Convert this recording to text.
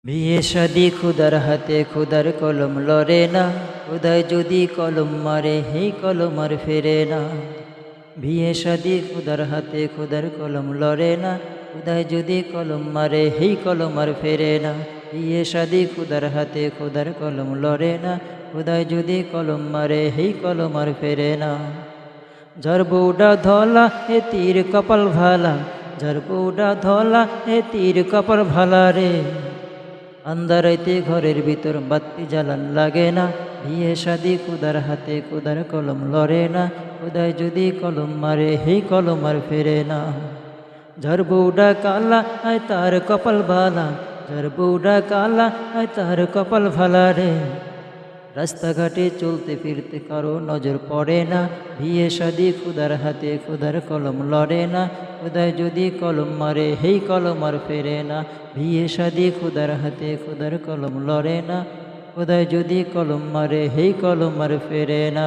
বিয়ে শাদি খুদার হাতে খুদার কলম লড়ে না, খুদায় যদি কলম মারে হেই কলম আর ফেরে না। বিয়ে শাদি খুদার হাতে খুদার কলম লড়ে না, খুদায় যদি কলম মারে হেই কলম আর ফেরে না। বিয়ে শাদি খুদার হাতে খুদার কলম লড়ে না, খুদায় যদি কলম মারে হেই কলম আর ফেরে না। যার বউডা ধলা এ তীর কপাল ভালা, যার বউডা ধলা এ তীর কপাল ভালা রে। আন্ধারাইতে ঘরের ভিতর বাতি জ্বালান লাগে না, বিয়ে শাদি খুদার হাতে খুদার কলম লড়ে না, খুদায় যদি কলম মারে হেই কলম আর ফেরে না। যার বউডা কালা আয় তার কপাল ভালা, যার বউডা কালা আয় তার কপাল ভালা রে। রাস্তাঘাটে চলতে ফিরতে কারো নজর পড়ে না, বিয়ে শাদি খুদার হাতে খুদার কলম লড়ে না, খুদায় যদি কলম মারে হেই কলম আর ফেরে না। বিয়ে শাদি খুদার হাতে খুদার কলম লড়ে না, খুদায় যদি কলম মারে হেই কলম আর ফেরে না।